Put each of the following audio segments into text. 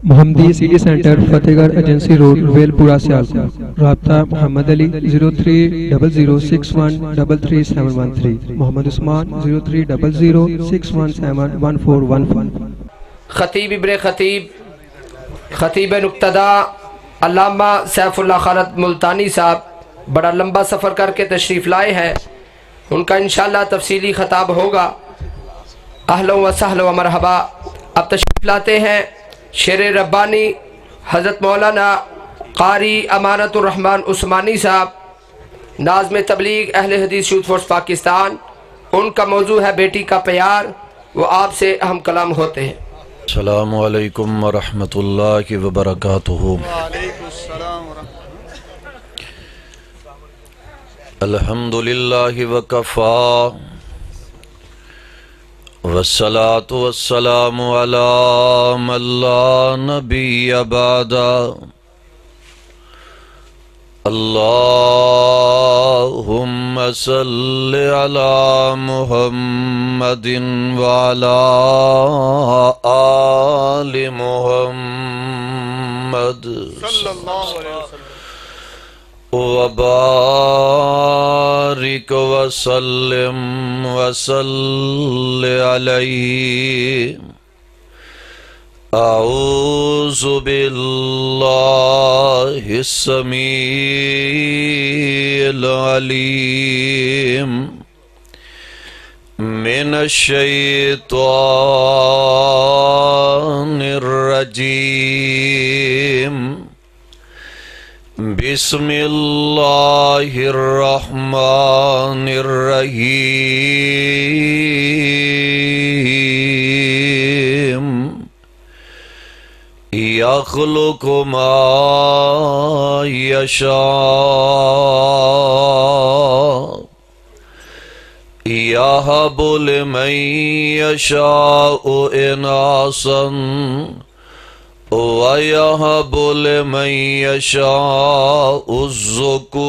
محمدی city centre فتح گڑھ agency road well پورہ سیالکوٹ۔ رابطہ محمد علی 030061337113، محمد عثمان 030061711415۔ خطیب ابن خطیب خطیب نقتدا علامہ سیف اللہ خالد ملتانی صاحب بڑا لمبا سفر کر کے تشریف لائے ہیں، ان کا انشاءاللہ تفصیلی خطاب ہوگا۔ اہلا و سہلا و مرحبا۔ اب تشریف لاتے ہیں شیر ربانی حضرت مولانا قاری امانت الرحمن عثمانی صاحب، ناظم تبلیغ اہل حدیث یوتھ فورس پاکستان۔ ان کا موضوع ہے بیٹی کا پیار، وہ آپ سے اہم کلام ہوتے ہیں۔ السلام علیکم ورحمۃ اللہ وبرکاتہ۔ وعلیکم السلام ورحمۃ الحمد للہ وکفا والصلاة والسلام علی من لا نبی بعدا۔ اللہم صل علی محمد وعلی آل محمد صلی اللہ علیہ وسلم وبارک وسلم وصل علیہ۔ اعوذ باللہ السمیع العلیم من الشیطان الرجیم۔ بسم اللہ الرحمن الرحیم۔ یخلق ما یشاء یہب لمن یشاء اناثا وَيَهَبُ لِمَن يَشَاءُ الذُّكُورَ۔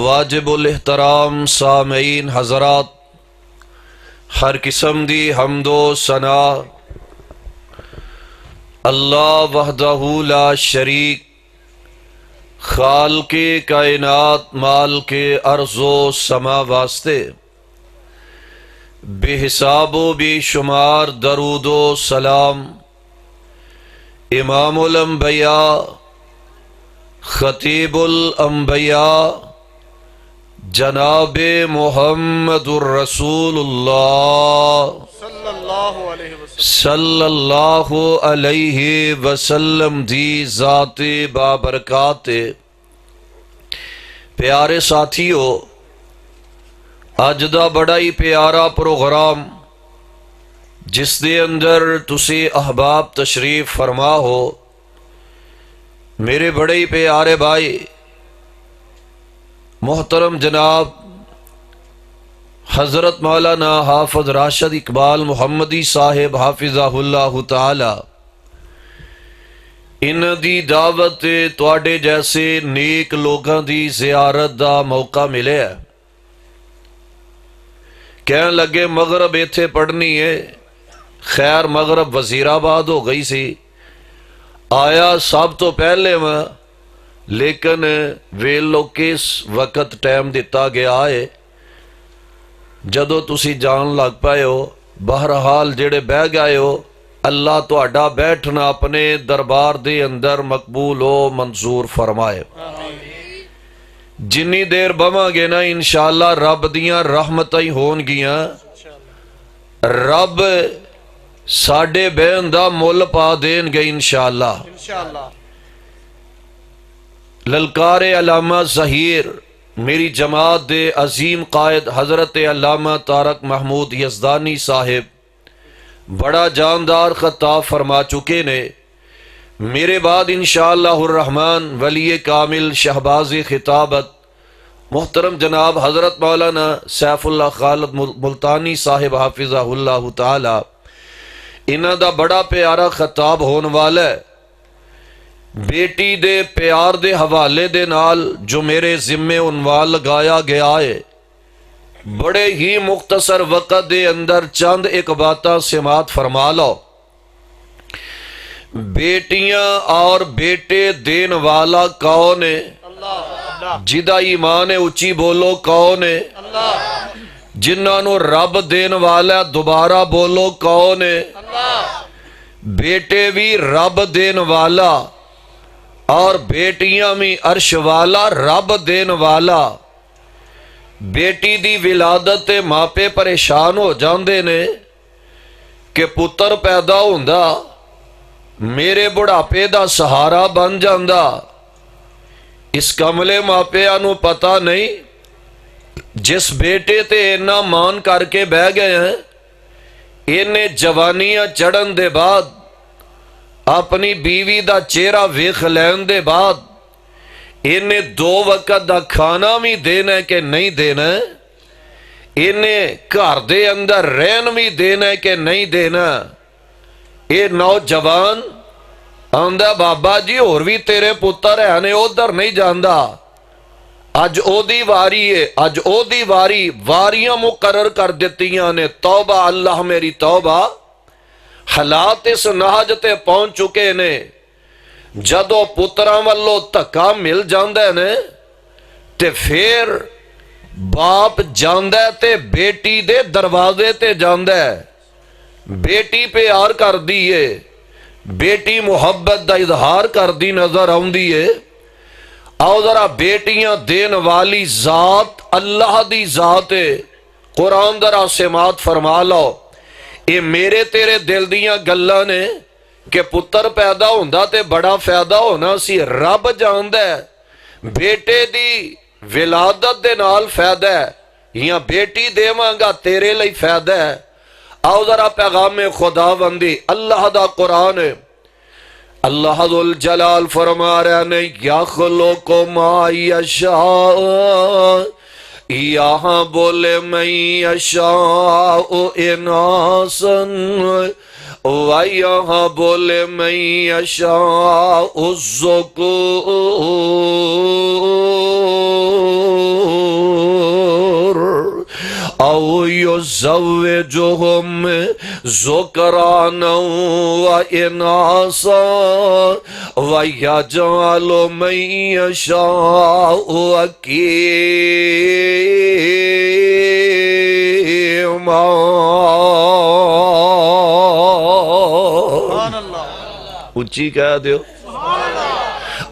واجب الاحترام سامعین حضرات، ہر قسم دی حمد و ثنا اللہ وحدہ لا شریک، خالق کائنات مال کے ارض و سما واسطے بے حساب و بے شمار درود و سلام امام الانبیاء خطیب الانبیاء جناب محمد الرسول اللہ صلی اللہ علیہ وسلم دی ذات بابرکات۔ پیارے ساتھیو، اج دا بڑا ہی پیارا پروگرام جس دے اندر تسی احباب تشریف فرما ہو، میرے بڑے ہی پیارے بھائی محترم جناب حضرت مولانا حافظ راشد اقبال محمدی صاحب حافظہ اللہ تعالی، ان دی دعوت تواڈے جیسے نیک لوگاں دی زیارت دا موقع ملے ہے۔ کہن لگے مغرب ایتھے پڑھنی ہے، خیر مغرب وزیر آباد ہو گئی سی، آیا سب تو پہلے میں، لیکن ویلو کس وقت ٹائم دیتا گیا ہے جدو تسی جان لگ پائے ہو۔ بہرحال جڑے بہ گئے ہو، اللہ تہاڈا بیٹھنا اپنے دربار دے اندر مقبول و منظور فرمائے۔ جنی دیر بواں گے نا انشاءاللہ رب دیاں رحمتاں ہون گیاں، رب ساڈے بہن دا مول پا دین گے انشاءاللہ۔ للکار علامہ ظہیر میری جماعت دے عظیم قائد حضرت علامہ طارق محمود یزدانی صاحب بڑا جاندار خطاب فرما چکے نے۔ میرے بعد انشاءاللہ الرحمن ولی کامل شہباز خطابت محترم جناب حضرت مولانا سیف اللہ خالد ملتانی صاحب حافظہ اللہ تعالی، انہاں دا بڑا پیارا خطاب ہون والا ہے۔ بیٹی دے پیار دے حوالے دے نال جو میرے ذمے عنوان لگایا گیا ہے، بڑے ہی مختصر وقت دے اندر چند ایک باتاں سماعت فرما لو۔ بیٹیاں اور بیٹے دین والا کون ہے؟ جدا ایمان ہے اچھی بولو کون ہے؟ جنہاں نو رب دین والا دوبارہ بولو کون ہے؟ بیٹے بھی رب دین والا اور بیٹیاں بھی عرش والا رب دین والا۔ بیٹی دی ولادت تے ماپے پریشان ہو جاندے نے کہ پتر پیدا ہوندا میرے بڑھاپے دا سہارا بن جاندا۔ اس کملے ماپیاں نو پتہ نہیں جس بیٹے تے اینا مان کر کے بہ گئے ہیں، انہیں جوانیاں چڑھن دے بعد اپنی بیوی دا چہرہ ویکھ لین دے بعد انہیں 2 وقت دا کھانا بھی دینا ہے کہ نہیں دینا ہے، انہیں گھر دے اندر رہن بھی دینا ہے کہ نہیں دینا۔ اے نوجوان آندا بابا جی اور بھی تیرے پتر ہے نے ادھر نہیں جاندا، اج او دی واری ہے، اج او دی واریاں مقرر کر دیتیاں نے۔ توبہ اللہ میری توبہ، حالات اس نہج تے پہنچ چکے نے جدو پتراں والو دھکا مل جاندے نے تے پھر باپ جاندے تے بیٹی دے دروازے تے جاندے، بیٹی پیار کر دیئے، بیٹی محبت دا اظہار کر دی نظر آؤندی ہے۔ آؤ ذرا بیٹیاں دین والی ذات اللہ دی ذات ہے، قرآن ذرا سماعت فرما لو۔ اے میرے تیرے دل دیاں گلاں نے کہ پتر پیدا ہوندا تے بڑا فائدہ ہونا سی، رب جاندہ ہے بیٹے دی ولادت دے نال فائدہ ہے یا بیٹی دے مانگا تیرے لئی فائدہ ہے۔ آؤ ذرا پیغام خدا بندی اللہ دا قرآن ہے۔ اللہ ذو الجلال فرما رہا نے یخلق ما یشاء، یہاں بولے من یشاء اناسا و یہاں بولے من یشاء الذکور، او یزوجہم ذکرانا و اناسا و یجعل من یشاء عقیما۔ اچھی کہہ دیو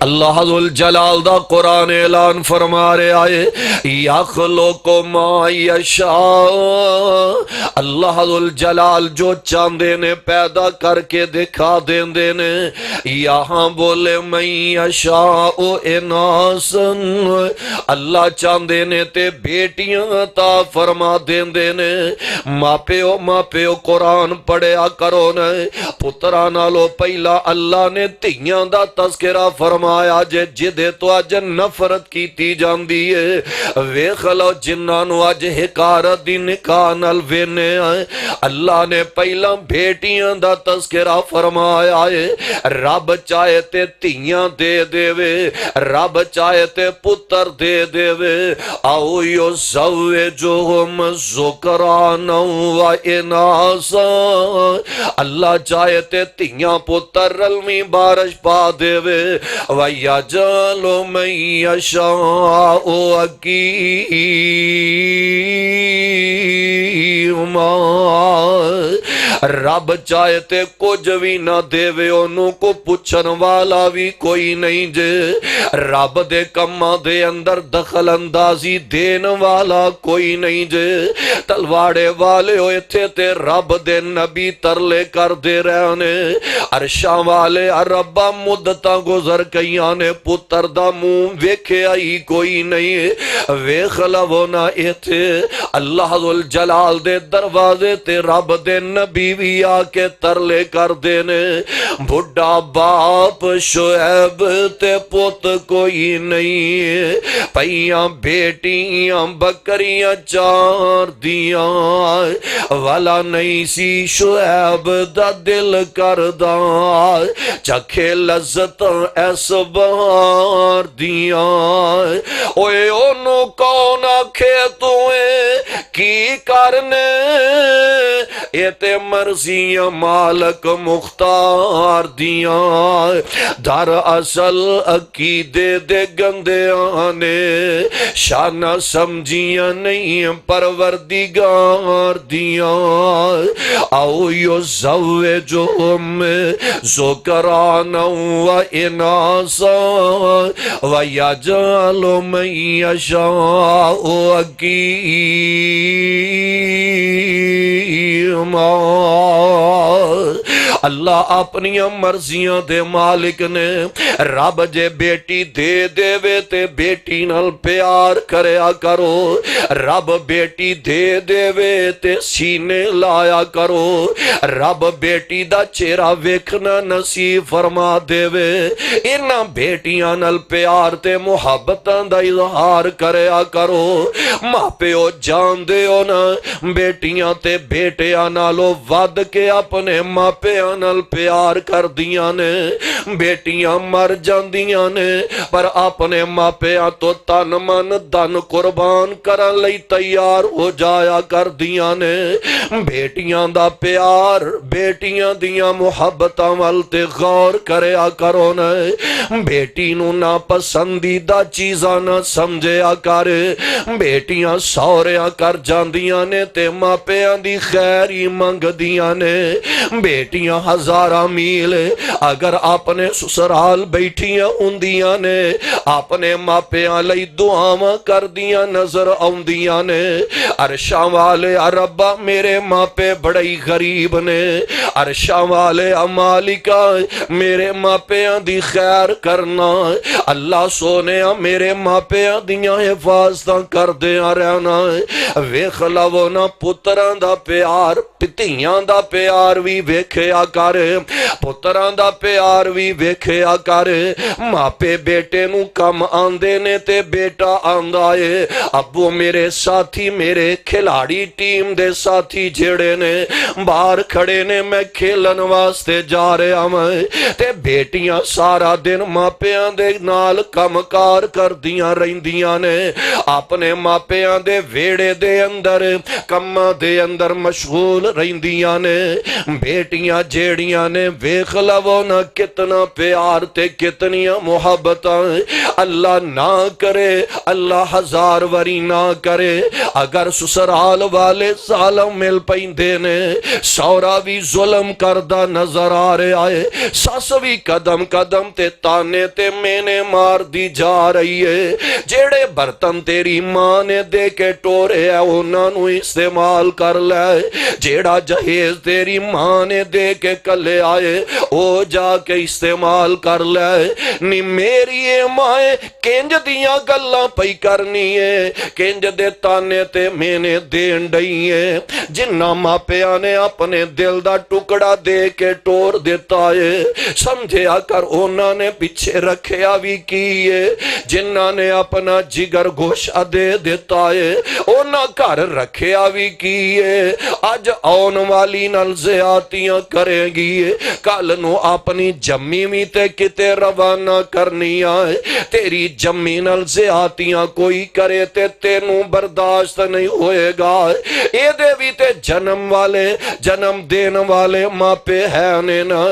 اللہ ذو الجلال دا قرآن اعلان فرما رہے آئے یخلق ما یشاء، اللہ ذو الجلال جو چاندے نے پیدا کر کے دکھا دیندے نے۔ یہاں بولے من یشاء اناسا، اللہ چاندے نے تے بیٹیاں عطا فرما دیندے نے۔ ماپیو قرآن پڑھیا کرو نے، پترا نالو پہلا اللہ نے تیاں دا تذکرہ فرما آیا جے جدے تو آج نفرت کیتی جاندی ہے۔ ویکھ لو جنہاں نو آج حکارت دی نکاح نال وینے آئے، اللہ نے پہلا بیٹیاں دا تذکرہ فرمایا ہے۔ رب چاہے تے تیاں دے دے وے، رب چاہے تے پتر دے دے وے۔ او یزوجہم ذکرانا و اناسا، اللہ چاہے تے تیاں پتر رلمی بارش پا دے وے۔ وَيَجْعَلُ مَن يَشَاءُ عَقِيمًا، رب چاہے تے کچھ بھی نہ دے وے، انہوں کو پوچھن والا بھی کوئی نہیں جے۔ رب دے کماں دے اندر دخل اندازی دین والا کوئی نہیں جے۔ تلواڑے والے ہوئے تھے تے رب دے نبی ترلے کر دے رہنے، عرشاں والے ربا مدتاں گزر کئیاں نے پتر دا منہ ویکھے آئی کوئی نہیں۔ ویکھ لو نا ایتھے اللہ ذو الجلال دے دروازے تے رب دے نبی بھی بھی آ کے ترلے کر دینے بھڈا باپ شعیب تے پوت کوئی نہیں پئیاں بیٹیاں بکریاں چار دیاں والا نہیں سی شعیب دا دل کردہ چکھے لذت ایس بہار دیاں اوے انہوں کون آکھے تویں کی کرنے یہ تے مرضیاں مالک مختار دیاں در اصل عقیدے دے گندے آنے شانہ سمجھیاں نہیں پروردگار دیاں او یو زوجہم ذکرانا و اناسا و یجعل من یشاء عقیما اللہ اپنی مرضیاں دے مالک نے رب جے بیٹی دے دے وے تے بیٹی نال پیار کریا کرو رب بیٹی دے دے وے تے سینے لایا کرو رب بیٹی دا چہرہ ویکھنا نصیب فرما دے وے انہاں بیٹیاں نال پیار تے محبتاں دا اظہار کریا کرو ماں پیو جان دے ہو نا بیٹیاں تے بیٹیاں نالو ود کے اپنے ماں پیاں نال پیار کر دیاں نے بیٹیاں مر جاندیاں نے پر اپنے ماں پیاں تو تن من دن قربان کرن لئی تیار ہو جایا کر دیاں نے بیٹیاں دا پیار بیٹیاں دیاں محبتاں وال تے غور کریا کرو نے بیٹی نو نا پسندیدہ چیزاں نہ سمجھیا کر بیٹیاں سوریاں کر جاندیاں نے تے ماں پیاں دی خیری منگ دیاں نے بیٹیاں ہزارہ میل اگر اپنے سسرال بیٹھیاں ہوندیاں نے اپنے ماں پیاں لئی دعاواں کر دیاں نظر آوندیاں نے عرشاں والے ربا میرے ماں پے بڑی غریب نے عرشاں والے مالکا میرے ماں پیاں دی خیر کرنا اللہ سونے میرے ماں پیاں دیاں حفاظتاں کر دیاں رہنا ویکھ لو نا پتراں دا پیار پتیاں دا پیار بھی ویکھیا کر پتراں دا پیار بھی ویکھیا کر ماں پے بیٹے نو کم آندے نے تے بیٹا آندا ہے ابو میرے ساتھی میرے کھلاڑی ٹیم دے ساتھی جڑے نے باہر کھڑے نے میں کھیلن واسطے جا رہا میں تے بیٹیاں سارا دن ماں پیاں دے نال کم کار کر دیاں رہندیاں نے اپنے ماں پیاں دے ویڑے دے اندر کماں دے اندر مشغول رہندیاں نے بیٹیاں جیڑیاں نے ویکھ لو نا کتنا پیار تے کتنیاں محبتاں اللہ نہ کرے اللہ ہزار وری نہ کرے اگر سسرال والے ظالم مل پیندے نے سورا بھی ظلم کردہ نظر آ رہا ہے ساس بھی قدم قدم تے تانے تے مینے مار دی جا رہی ہے جیڑے برتن تیری ماں نے دے کے ٹورے ہے انہاں نو استعمال کر لے جیڑا جہیز تیری ماں نے دے کے کلے آئے او جا کے استعمال کر لے نی میری مائیں کنج دیاں گلاں پئی کرنی ہے کنج دے تانے تے مینے دین ڈئی ہے جنہ ماں پیاں نے اپنے دل دا ٹکڑا دے کے ٹور دیتا ہے سمجھیا کر انہاں نے پیچھے رکھیا بھی کیے جنہ نے اپنا جگر گوشہ دے دیتا ہے انہاں کر رکھیا بھی کیے آج آن والی نال زیادتیاں کریں گی کل نو اپنی جمی میں تے کتے روانہ کرنی آئے تیری جمی نال زیادتیاں کوئی کرے تے تینوں برداشت نہیں ہوئے گا اے دے بھی تے جنم والے جنم دین والے ماں پہ ہے نا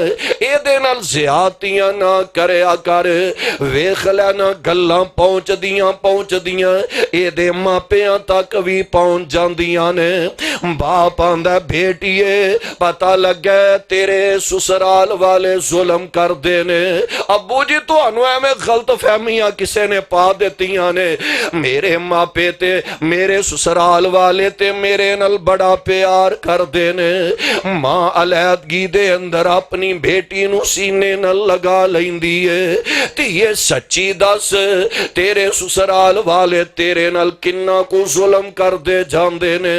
اے دے نال زیادتیاں نہ کریا کر ویکھ لینا گلاں پہنچ دیاں اے دے ماں پیاں تک بھی پہنچ جاندیاں نے باپ آندہ بیٹیے پتہ لگے تیرے سسرال والے ظلم کر دینے ابو جی تو انوے میں غلط فہمیاں کسے نے پا دیتیاں نے میرے ماں پہ تے میرے سسرال والے تے میرے نل بڑا پیار کر دینے ماں علیحدگی دے اندر اپنی بیٹی نو سینے نل لگا لیندی ہے تی یہ سچی دس تیرے سسرال والے تیرے نل کنہ کو ظلم کر دے جاندے نے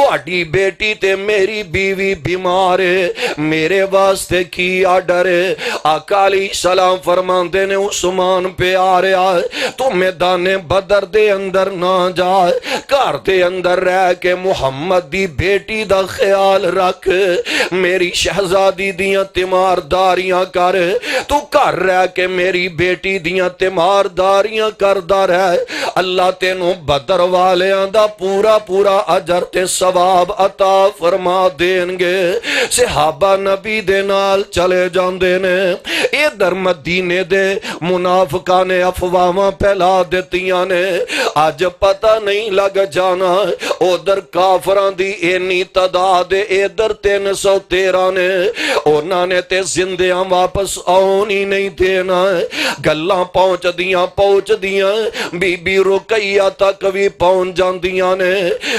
تہاڈی بیٹی تے میری بیوی بیمار ہے، میرے واسطے کی آڈر ہے؟ آقا علیہ السلام فرماندے نے عثمان پیاریا تو میدان بدر دے اندر نہ جا، گھر دے اندر رہ کے محمد دی بیٹی دا خیال رکھ، میری شہزادی دیاں تیمارداریاں کر، تو گھر رہ کے میری بیٹی دیاں تیمارداریاں کردہ رہ، اللہ تینوں بدر والیاں دا پورا پورا اجر تے ثواب عطا فرما دین گے۔ صحابہ نبی دے نال چلے جاندے نے، ادھر مدینے دے منافقاں نے افواہاں پھیلا دتیاں نے، آج پتہ نہیں لگ جانا ادھر کافراں دی اینی تعداد ادھر 313 نے، انہاں نے تے زندیاں واپس آن ہی نہیں دینا، گلاں پہنچ دیاں بی بی رقیہ تک بھی پہنچ جاندیاں نے،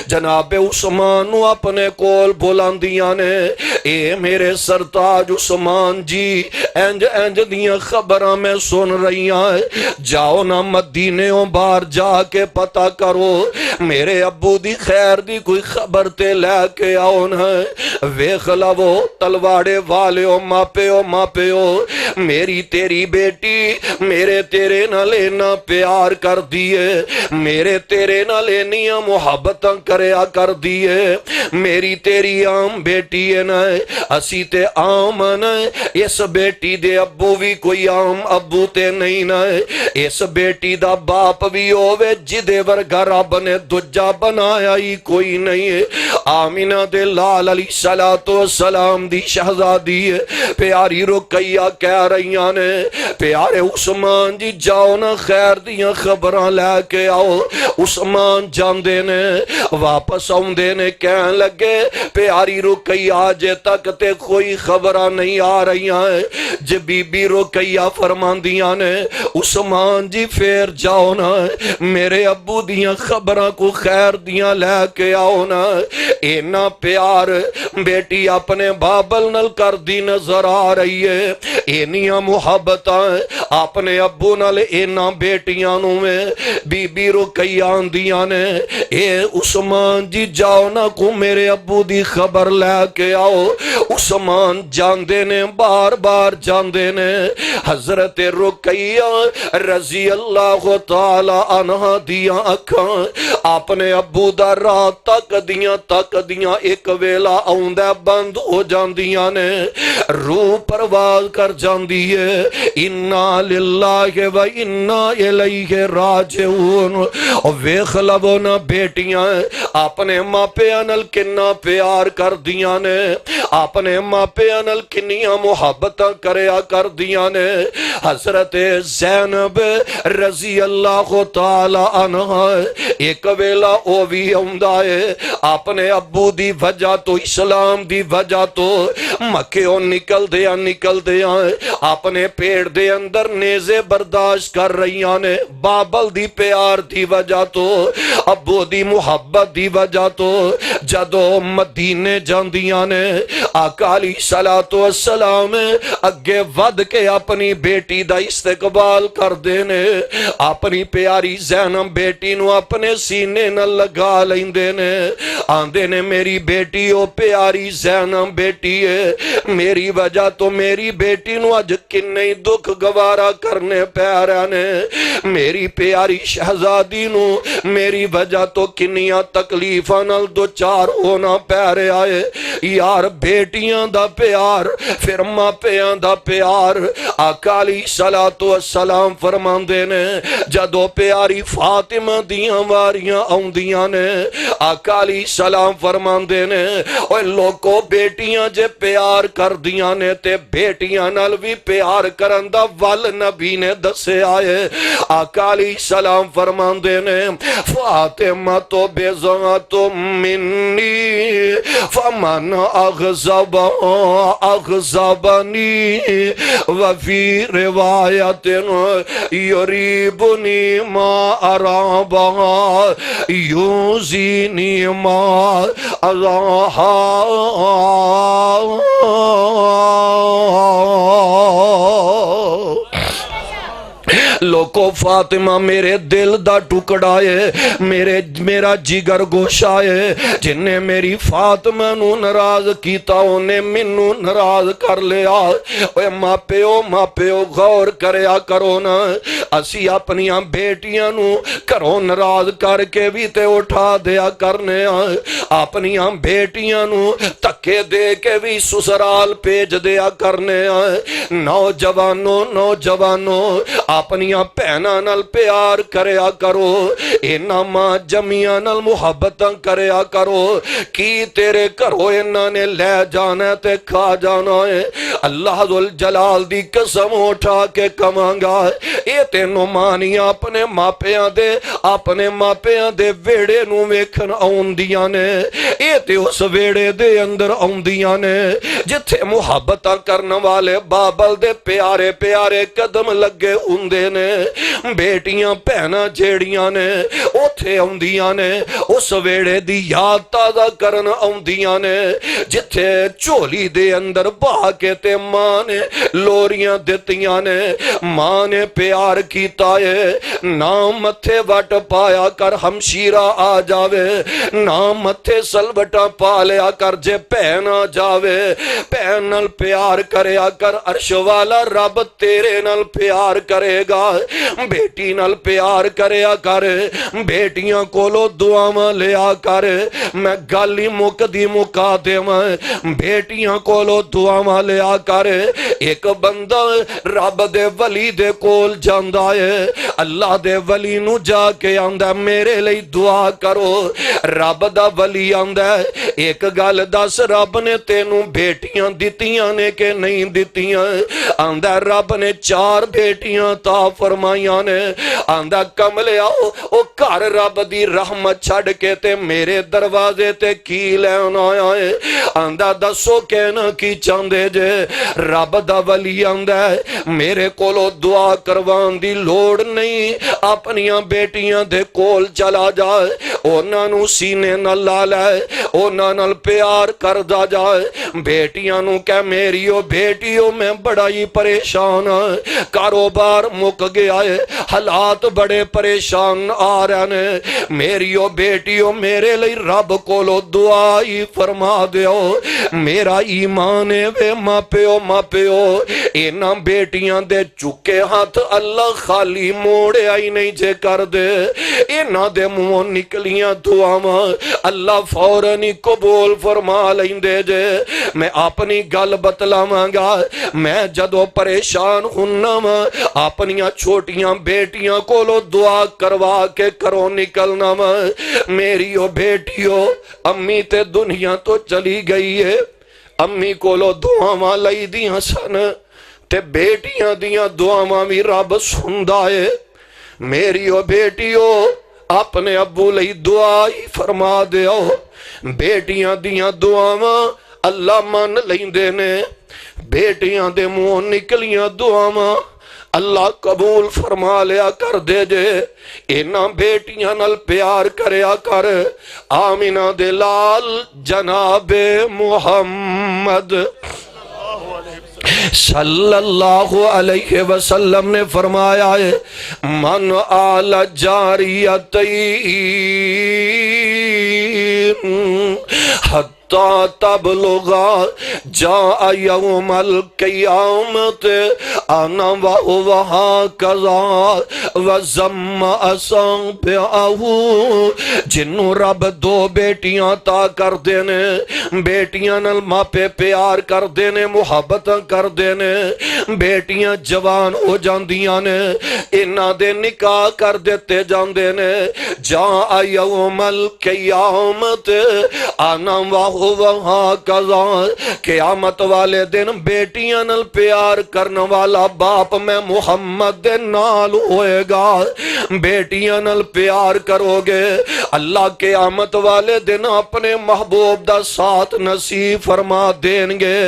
جناب عثمان نو اپنے کول بلاندیاں نے، اے میرے سرتاج عثمان جی انج دیاں خبراں میں سن رہی ہیں، جاؤ نا مدینےوں باہر جا کے پتہ کرو، میرے ابو دی خیر دی کوئی خبر تے لے کے آؤ نا، ویکھ لو تلواڑے والیو ماپیو میری تیری بیٹی میرے تیرے نہ لینا پیار کر دیے، میرے تیرے نہ لینیاں محبتاں کریا کر دیے، میری تیری عام بیٹی ہے نا، اسی تے عام نا، اس بیٹی دے ابو بھی کوئی عام ابو تے نہیں نا، اس بیٹی دا باپ بھی ہووے جدے ورگا رب نے دجا بنایا ہی کوئی نہیں ہے، آمینہ دے لال علیہ السلام دی شہزادی ہے، پیاری رقیہ کہہ رہیاں نے، پیارے عثمان جی جاؤ نا خیر دیاں خبراں لے کے آؤ، عثمان جاندے نے واپس آؤندے نے، کہن لگے پیاری رقیہ آجے تک تے کوئی خبراں نہیں آ رہیاں ہیں، جب بی بی رقیہ فرماندیاں نے عثمان جی پھر جاؤ نا میرے ابو دیاں خبراں کو خیر دیاں لے کے آؤ نا، اینا پیار بیٹی اپنے بابل نل کر دی نظر آ رہی ہے، اینیاں محبتاں اپنے ابو نل اینا بیٹیاں نو میں، بی بی رقیہ آندیاں نے اے عثمان جی جاؤ نا کو میرے ابو دی خبر لے کے آؤ، عثمان جاندے نے بار بار جاندے نے، حضرت رقیہ رضی اللہ تعالی عنہ دیاں اکھاں اپنے ابو دا رات تک دیاں ایک ویلا آؤندہ بند ہو جاندیاں نے، روح پرواز کر جاندی ہے، انا للہ و انا الیہ راجعون، ویکھ لو نا بیٹیاں اپنے ماں پیاں نال کنا پیار کر دیاں نے، اپنے ماں پیاں نال کنیاں محبتاں کریا کر دیاں نے، حضرت زینب رضی اللہ تعالی عنہ ایک ویلا او بھی آؤندا ہے، اپنے ابو دی وجہ تو اسلام دی وجہ تو مکیوں نکل دیاں اپنے پیڑ دے اندر نیزے برداشت کر رہیاں نے، بابل دی پیار دی وجہ تو ابو دی محبت دی وجہ تو جدو مدینے جاندیاں نے، آقا علیہ السلام اگے ود کے اپنی بیٹی دا استقبال کر دینے، اپنی پیاری زینب بیٹی نو اپنے سینے نہ لگا لیندے نے، آندے نے میری بیٹی او پیاری زینب بیٹی ہے، میری وجہ تو میری بیٹی نو اج کنے دکھ گوارا کرنے پیارا نے، میری پیاری شہزادی نو میری وجہ تو کنیاں تکلیفاں نال دو چار ہونا پیارے آئے، یار بیٹیاں دا پیار پھر ماں پیاں دا پیار، آقا علیہ السلام فرماندے نے جدو پیاری فاطمہ دیاں واریاں آؤندیاں نے، آقا علیہ السلام فرماندے نے اوہ لوگو بیٹیاں جے پیار کر دیاں نے تے بیٹیاں نال بھی پیار کرندہ ول نبی نے دسے آئے، آقا علیہ السلام فرماندے نے فاطمہ تو بیزات منی فمن اغضبنی وفی روایت یریبنی ما ارابہا یوزینی ما اراہا، لوکو فاطمہ میرے دل دا ٹکڑا ہے، میرا جگر گوشا ہے، جن نے میری فاطمہ نو ناراض کیتا انہیں منو ناراض کر لیا۔ اے ماں پیو غور کریا کرو نا، اسی اپنیاں بیٹیاں نو کرو ناراض کر کے بھی تے اٹھا دیا کرنے، اپنیاں بیٹیاں نو تکے دے کے بھی سسرال پیج دیا کرنے۔ نوجوانوں اپنیاں پہنا نال پیار کریا کرو، اینا ماں جمیاں نال محبتاں کریا کرو، کی تیرے کرو اینا نے لے جانا ہے تے کھا جانا ہے۔ اللہ ذوالجلال دی قسم اٹھا کے کمانگا، اے تینوں مانیاں اپنے ماپیاں دے ویڑے نو ویکھن آؤندیاں نے، اے تے اس ویڑے دے اندر آؤندیاں نے جتھے محبتاں کرن والے بابل دے پیارے پیارے قدم لگے ہوندے نے، بیٹیاں پہنا جیڑیاں نے اوتھے آؤندیاں نے، اس ویڑے دی یاد تازہ کرن آؤندیاں نے جتھے چولی دے اندر بہا کے تے ماں نے لوریاں دتیاں نے، ماں نے پیار کیتا ہے۔ نام متھے وٹ پایا کر ہمشیرہ آ جاوے، نام متھے سلوٹا پا لیا کر جے پہنا جاوے، پہن نال پیار کریا کر، عرش والا رب تیرے نال پیار کرے گا۔ بیٹی نال پیار کریا کر، بیٹیاں کولو دعاواں لیا کر، میں گالی مکدی مکا دے بیٹیاں کولو دعاواں لیا کر۔ ایک بندہ رب دے ولی دے کول جاندا ہے، اللہ دے ولی نو جا کے آندا میرے لئی دعا کرو، رب دا ولی آندا ایک گل دس رب نے تینوں بیٹیاں دتیاں نے کہ نہیں دتیاں؟ آندا رب نے 4 بیٹیاں تا فرمائیاں نے۔ آندا کملے آؤ او گھر رب دی رحمت چھڑ کے تے میرے دروازے تے کی لین آیا ہے؟ آندا دسو کہنا کی چاندے جے؟ رب دا ولی آندا میرے کولو دعا کروان دی لوڑ نہیں، اپنیاں بیٹیاں دے کول چلا جائے، اونا نو سینے نہ لا لائے، اونا نال پیار کردہ جائے، بیٹیاں نو کہ میریو بیٹیو میں بڑا ہی پریشان ہے، کاروبار مک گیا ہے، حالات بڑے پریشان آ رہے ہیں، میریو بیٹیو میرے لئی رب کولو دعائی فرما دیو، میرا ایمان ہے وے ماں پیو اینا بیٹیاں دے چکے ہاتھ اللہ خالی موڑے آئی نہیں جے کر دے، اینا دے منہ نکلیاں دعاواں اللہ فوراً قبول فرما لیندے جے۔ میں اپنی گل بتلاواں گا، میں جدو پریشان ہوناواں اپنیاں چھوٹیاں بیٹیاں کولو دعا کروا کے کرو نکلنا وا، میریو بیٹیو امی تے دنیا تو چلی گئی ہے، امی کولو دعاواں لئی دیاں سن تے بیٹیاں دیاں دعاواں بھی رب سندا ہے، میریو بیٹیو اپنے ابو لئی دعائی فرما دیو، بیٹیاں دیاں دعاواں اللہ من لیندے نے، بیٹیاں دے منہ نکلیاں دعاواں اللہ قبول فرما لیا کر دے جے، اینا بیٹیاں نال پیار کریا کر۔ آمینہ دے لال جناب محمد صلی اللہ علیہ وسلم نے فرمایا ہے من آل جاریتین حتی تبلغا جاء یوم القیامت انا وہا کذا وزم اصابعہو، جنوں رب 2 بیٹیاں تا کر دینے، بیٹیاں نال ماپے پیار کر دینے، محبت کر دینے، بیٹیاں جوان ہو جاندیاں نے، انہاں دے نکاح کر دیتے جاندے نے، جاء یوم القیامت انا وہاں کذا، قیامت والے دن بیٹیاں نال پیار کرنے والا باپ میں محمد دے نال ہوئے گا، بیٹیاں نال پیار کرو گے اللہ قیامت والے دن اپنے محبوب دا ساتھ نصیب فرما دیں گے۔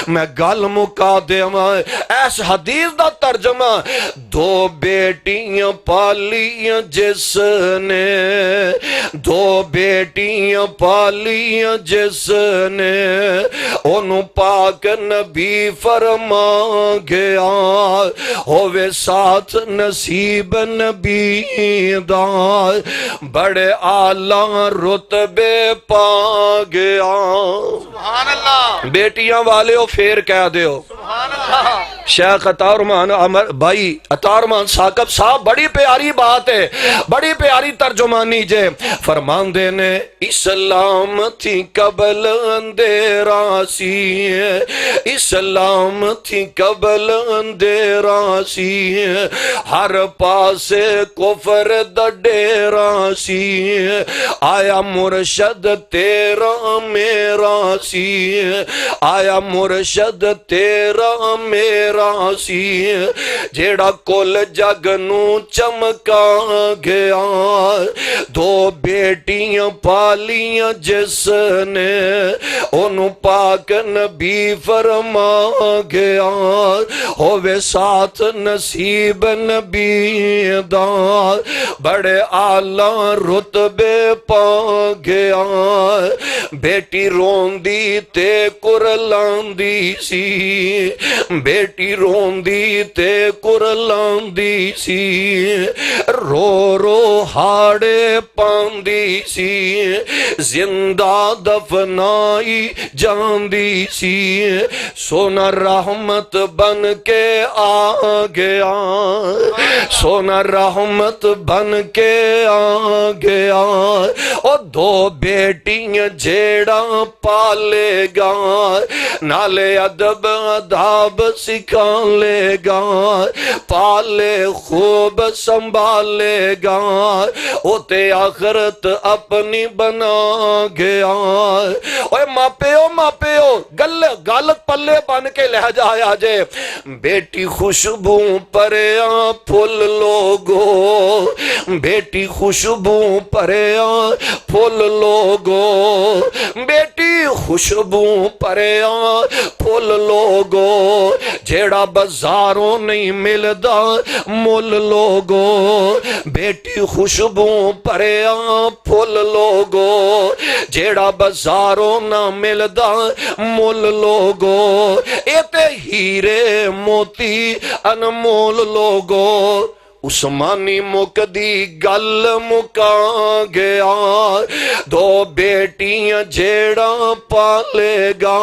میں گل مکا دیواں اس حدیث دا ترجمہ 2 بیٹیاں پالیاں جس نے، 2 بیٹیاں پالیاں جس نے انہوں پاک نبی فرما گیا ہووے ساتھ نصیب نبی دا بڑے اعلیٰ رتبے پا گیا سبحان اللہ بیٹیاں والے ہو پھر کہہ دیو سبحان اللہ شیخ عطارمان بھائی عطارمان ثاقب صاحب بڑی پیاری بات ہے بڑی پیاری ترجمانی جے فرمان دینے اسلام تھی قبل اندھیرا سی اسلام تھی قبل اندھیرا سی ہر پاسے کفر دا ڈیرا سی آیا مرشد تیرا میرا سی آیا مرشد تیرا میرا سی جیڑا کل جگ نو چمکا گیا دو بیٹیاں پالیاں جس نے انہوں پاک نبی فرما گیا ہووے ساتھ نصیب نبی دا بڑے اعلیٰ رتبے پا گیا بیٹی روندی تے کرلاندی سی بیٹی روندی تے کرلاندی سی رو رو ہاڑے پاندی سی زندہ دفنائی جاندی سی سونا رحمت بن کے آ گیا سونا رحمت بن کے آ گیا اور دو بیٹیاں جیڑا پالے گا نالے ادب اداب سکھا لے گا پالے خوب سنبھالے گا اوتے آخرت اپنی بنا گیا اوے ماپیو گل پلے بن کے لہ جایا جے بیٹی خوشبو پریاں پھول لوگو بیٹی خوشبو پریاں پھول لوگو بیٹی خوشبو پریاں پھول لوگو جیڑا بازاروں نہیں ملدا مول لوگو بیٹی خوشبو پریاں پھول لوگو جیڑا بازاروں نہ ملدا مول لوگو ایتے ہیرے موتی انمول لوگو عثمانی مکدی گل مکا گیا دو بیٹیاں جیڑا پالے گا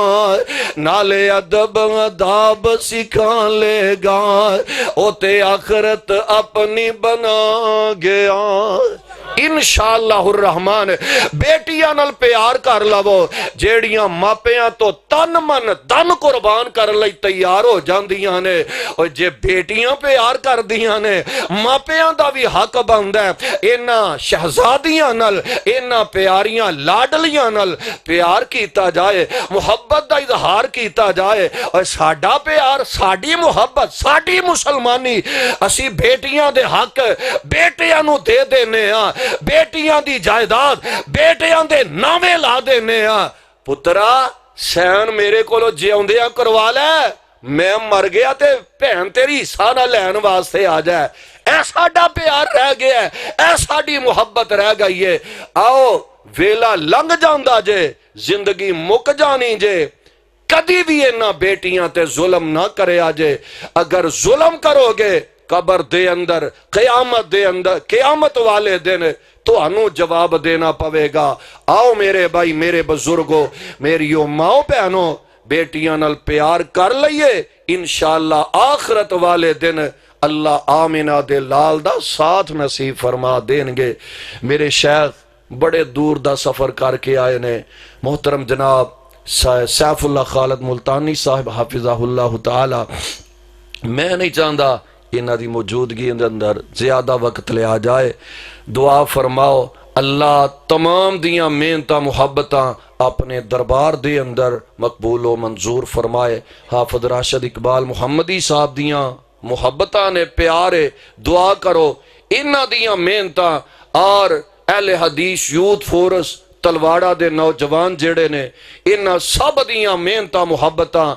نالے ادب اداب سکھا لے گا اوتے آخرت اپنی بنا گیا انشاءاللہ الرحمن بیٹیاں نال پیار کر لو جیڑیاں ماپیاں تو تن من دن قربان کر لئی تیار ہو جاندیاں نے اور جے بیٹیاں پیار کر دیاں نے ماپیاں دا بھی حق بند ہے اینا شہزادیاں نال اینا پیاریاں لاڈلیاں نال پیار کیتا جائے محبت دا اظہار کیتا جائے اور ساڈا پیار ساڈی محبت ساڈی مسلمانی اسی بیٹیاں دے حق بیٹیاں نو دے دینے ہاں بیٹیاں دی جائیداد بیٹیاں دے نامے لا دینے ہاں پترا سین میرے کولو جیوندیاں کروا لے میں مر گیا تے بہن تیری حصہ نہ لین واسطے آ جائے ایسا ڈا پیار رہ گیا ہے ایسا ڈی محبت رہ گئی ہے آؤ ویلا لنگ جاندہ جے زندگی مک جانی جے کدی بھی اینا بیٹیاں تے ظلم نہ کرے آجے اگر ظلم کرو گے قبر دے اندر قیامت دے اندر قیامت والے دن تو انو جواب دینا پوے گا آؤ میرے بھائی میرے بزرگوں میریو ماؤں بہنوں بیٹیاں نال پیار کر لئیے انشاءاللہ آخرت والے دن اللہ آمینہ دے لال دا ساتھ نصیب فرما دیں گے میرے شیخ بڑے دور دا سفر کر کے آئے نے محترم جناب سیف اللہ خالد ملتانی صاحب حافظہ اللہ تعالی میں نہیں چاہتا انہاں دی موجودگی اندر زیادہ وقت لے آ جائے دعا فرماؤ اللہ تمام دیاں محنتاں محبتاں اپنے دربار دے اندر مقبول و منظور فرمائے حافظ راشد اقبال محمدی صاحب دیاں محبتاں نے پیارے دعا کرو انہاں دیاں محنتاں اور اہل حدیث یوتھ فورس تلواڑہ دے نوجوان جڑے نے انہاں سب دیاں محنتاں محبتاں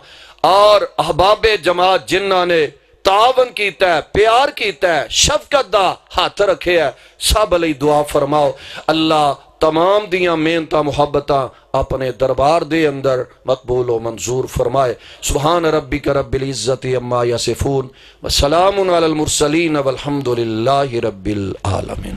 اور احباب جماعت جنہاں نے تعاون کیتا ہے پیار کیتا ہے شفقت دا ہاتھ رکھے ہے سب علی دعا فرماؤ اللہ تمام دیاں محنتاں محبتاں اپنے دربار دے اندر مقبول و منظور فرمائے۔ سبحان ربک رب العزت عما یصفون وسلام علی المرسلین والحمد للہ رب العالمین۔